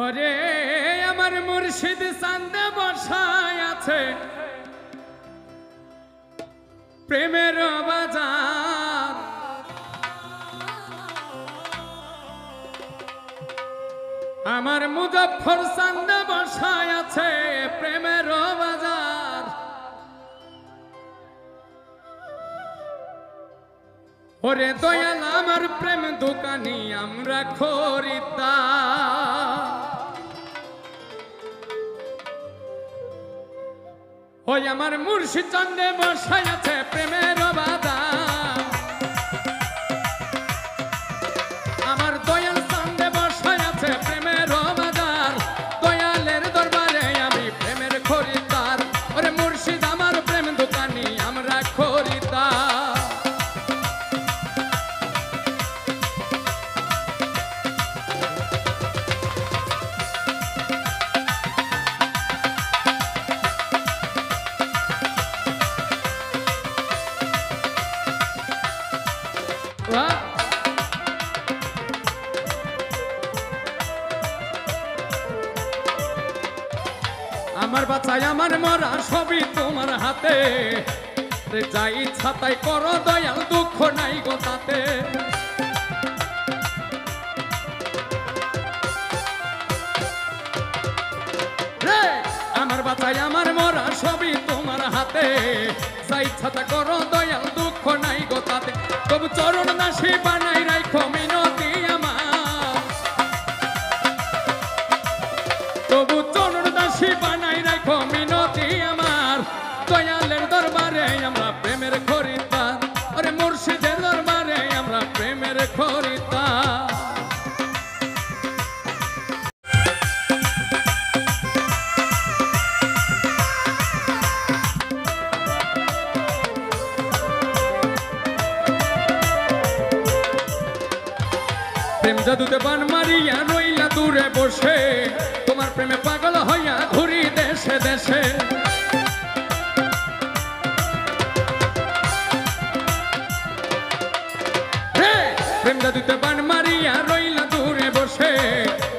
ওরে আমার মুর্শিদ চান্দে বসায় আছে প্রেমের বাজার। আমার মুজফ্ফর চান্দে বসায় আছে প্রেমের বাজার। ওরে দয়াল আমার প্রেম দোকানি আমরা খরিদ্দার। ওই আমার মুর্শিদ চান্দে বসায় আছে প্রেমের বাজার। আমার দয়াল চান্দে বসায় আছে প্রেমের বাজার। দয়ালের দরবারে আমি প্রেমের খরিদ্দার। ওরে মুর্শিদ আমার প্রেম দোকানি আমরা খরিদ্দার। আমার বাচ্চাই আমার মরা সবই তোমার হাতে। যা ইচ্ছা তাই করো দয়াল, দুঃখ নাই গো তাতে। আমার বাচ্চাই আমার মরা সবই তোমার হাতে। যা ইচ্ছা তা করো দয়াল, দুঃখ নাই গো তাতে। তবু চরণ দাসী বানাই রাখো মিনতি আমার। তবু চরণ দাসী বানাই রাখো মিনতি আমার। দয়ালের দরবারে আমরা প্রেমের খরিদ্দার। আরে মুর্শিদের দরবারে আমরা প্রেমের খরিদ্দার। প্রেম জাদুতে বান মারিয়া রইলা দূরে বসে। তোমার প্রেমে পাগল হইয়া ঘুরি দেশে দেশে। প্রেম জাদুতে বান মারিয়া রইলা দূরে বসে।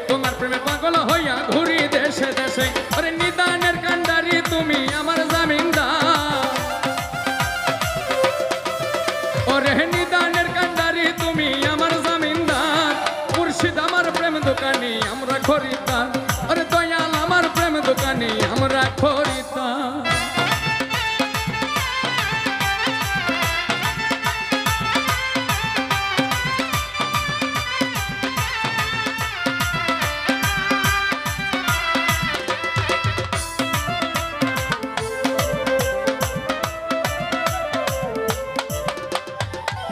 তোমার প্রেমে পাগল হইয়া ঘুরি দেশে দেশে। আরে নিদানের কান্ডারি তুমি আমার জামিনদার। ওরে নিদানের কান্ডারি তুমি আমার জামিনদার। মুর্শিদ আমার প্রেম দোকানি আমরা খরিদ্দার। আরে দয়াল আমার প্রেম দোকানি আমরা খরিদ্দার।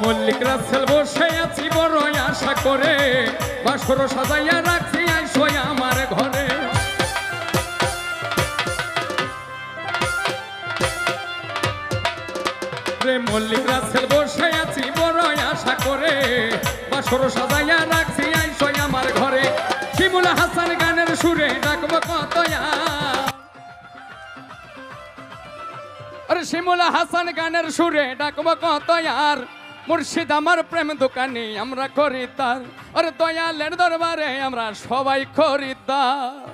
মল্লিক রাসেল বসে আছি বড় আশা করে। বাসর সাজাইয়া রাখছি আইসো আমার ঘরে। মল্লিক রাসেল বসে আছি বড় আশা করে। বাসর সাজাইয়া রাখছি আইসো আমার ঘরে। শিমুল হাসান গানের সুরে ডাকবো কত। আরে শিমুল হাসান গানের সুরে ডাকবো কত আর। মুর্শিদ আমার প্রেম দোকানি আমরা খরিদ্দার। আরে দয়ালের দরবারে আমরা সবাই খরিদ্দার।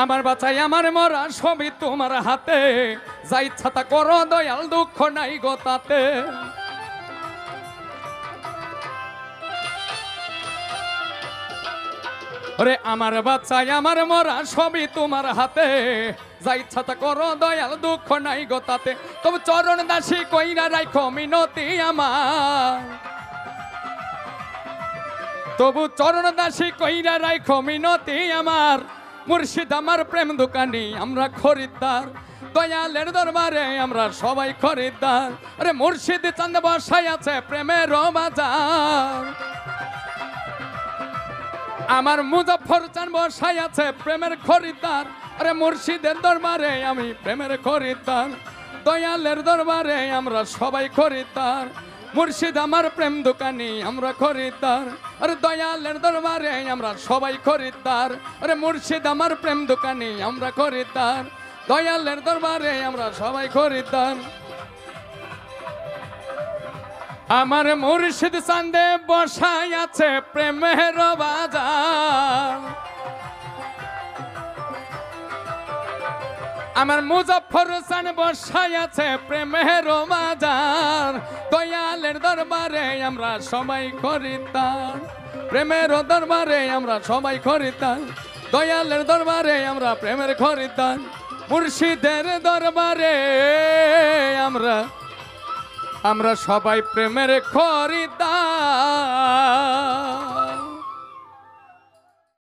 আমার বাচ্চাই আমার মরা সবই তোমার হাতে। যা ইচ্ছা তা করো দয়াল, দুঃখ নাই গো তাতে। ওরে আমার বাচ্চাই আমার মরা সবই তোমার হাতে। যা ইচ্ছা তা করো দয়াল, দুঃখ নাই গো তাতে। তবু চরণ দাসী কইরা রাখো মিনতি আমার। তবু চরণ দাসী কইরা রাখো মিনতি আমার। মুর্শিদ আমার প্রেম দোকানি আমরা খরিদ্দার। দয়ালের দরবারে আমরা সবাই খরিদ্দার। আরে মুর্শিদ চান্দে বসায় আছে প্রেমের বাজার। আমার মুজফ্ফর চান বসায় আছে প্রেমের খরিদ্দার। আরে মুর্শিদের দরবারে আমি প্রেমের খরিদ্দার, দয়ালের দরবারে আমরা সবাই খরিদ্দার। মুর্শিদ আমার প্রেম দোকানি আমরা খরিদ্দার, আরে দয়ালের দরবারে আমরা সবাই খরিদ্দার। আরে মুর্শিদ আমার প্রেম দোকানি আমরা খরিদ্দার, দয়ালের দরবারে আমরা সবাই খরিদ্দার। আমার মুর্শিদ চাঁদে বসাই আছে প্রেমের বাজার, আমার মুজফর চান বসাই আছে প্রেমের বাজার। দয়ালের দরবারে আমরা সবাই খরিদ্দার, প্রেমের দরবারে আমরা সবাই খরিদ্দার, দয়ালের দরবারে আমরা প্রেমের খরিদ্দার। মুর্শিদের দরবারে আমরা সবাই প্রেমের খরিদ্দার।